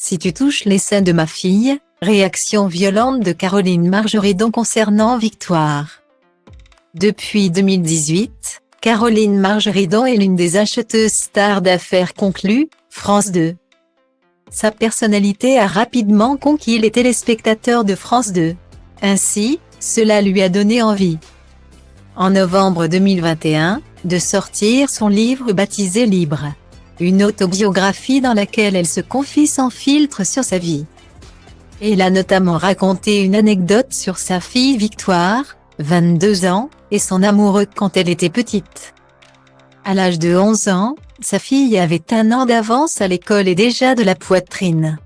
Si tu touches les seins de ma fille, réaction violente de Caroline Margeridon concernant Victoire. Depuis 2018, Caroline Margeridon est l'une des acheteuses stars d'affaires conclues, France 2. Sa personnalité a rapidement conquis les téléspectateurs de France 2. Ainsi, cela lui a donné envie, en novembre 2021, de sortir son livre baptisé Libre. Une autobiographie dans laquelle elle se confie sans filtre sur sa vie. Elle a notamment raconté une anecdote sur sa fille Victoire, 22 ans, et son amoureux quand elle était petite. À l'âge de 11 ans, sa fille avait 1 an d'avance à l'école et déjà de la poitrine.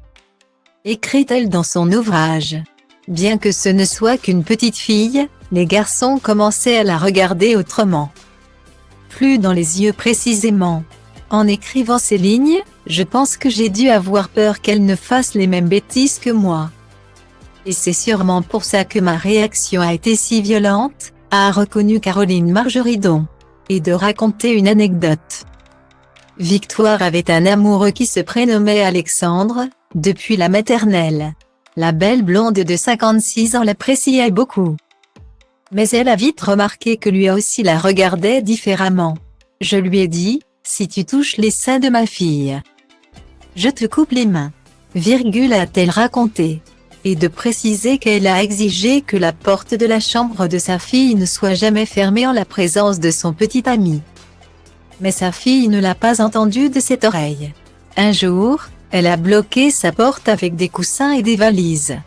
Écrit-elle dans son ouvrage. Bien que ce ne soit qu'une petite fille, les garçons commençaient à la regarder autrement. Plus dans les yeux précisément. En écrivant ces lignes, je pense que j'ai dû avoir peur qu'elle ne fasse les mêmes bêtises que moi. Et c'est sûrement pour ça que ma réaction a été si violente, a reconnu Caroline Margeridon. Et de raconter une anecdote. Victoire avait un amoureux qui se prénommait Alexandre, depuis la maternelle. La belle blonde de 56 ans l'appréciait beaucoup. Mais elle a vite remarqué que lui aussi la regardait différemment. Je lui ai dit, si tu touches les seins de ma fille, je te coupe les mains. A-t-elle raconté. Et de préciser qu'elle a exigé que la porte de la chambre de sa fille ne soit jamais fermée en la présence de son petit ami. Mais sa fille ne l'a pas entendu de cette oreille. Un jour, elle a bloqué sa porte avec des coussins et des valises.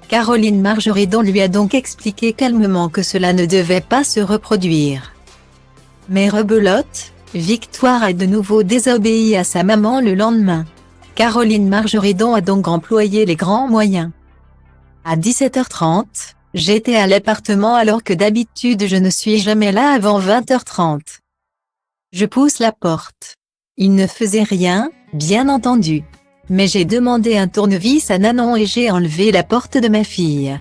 Caroline Margeridon lui a donc expliqué calmement que cela ne devait pas se reproduire. Mais rebelote, Victoire a de nouveau désobéi à sa maman le lendemain. Caroline Margeridon a donc employé les grands moyens. À 17h30, j'étais à l'appartement alors que d'habitude je ne suis jamais là avant 20h30. Je pousse la porte. Il ne faisait rien, bien entendu. Mais j'ai demandé un tournevis à Nanon et j'ai enlevé la porte de ma fille.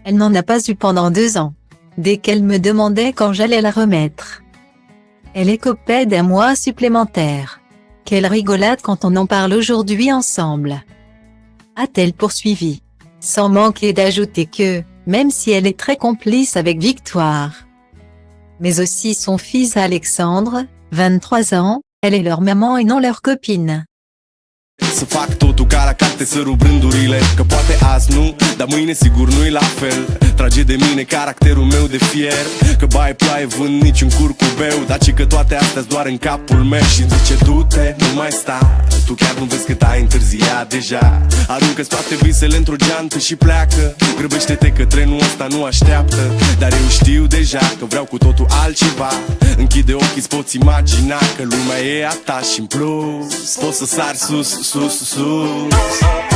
Elle n'en a pas eu pendant 2 ans. Dès qu'elle me demandait quand j'allais la remettre. Elle écopait d'1 mois supplémentaire. Quelle rigolade quand on en parle aujourd'hui ensemble. A-t-elle poursuivi. Sans manquer d'ajouter que, même si elle est très complice avec Victoire, mais aussi son fils Alexandre, 23 ans, elle est leur maman et non leur copine. Să fac totul ca la carte, să rup rândurile, că poate azi nu, dar mâine sigur nu-i la fel. Trage de mine caracterul meu de fier, că baie ploaie vând niciun curcubeu, dar ci că toate astea-s doar în capul meu. Și-mi zice du-te, nu mai sta, tu chiar nu vezi cât ai întârziat deja. Aruncă-ți toate visele într-o geantă și pleacă, grăbește-te că trenul ăsta nu așteaptă. Dar eu știu deja că vreau cu totul altceva. Închide ochii, îți poți imagina că lumea e a ta și în plus poți să sari sus, sus, sus.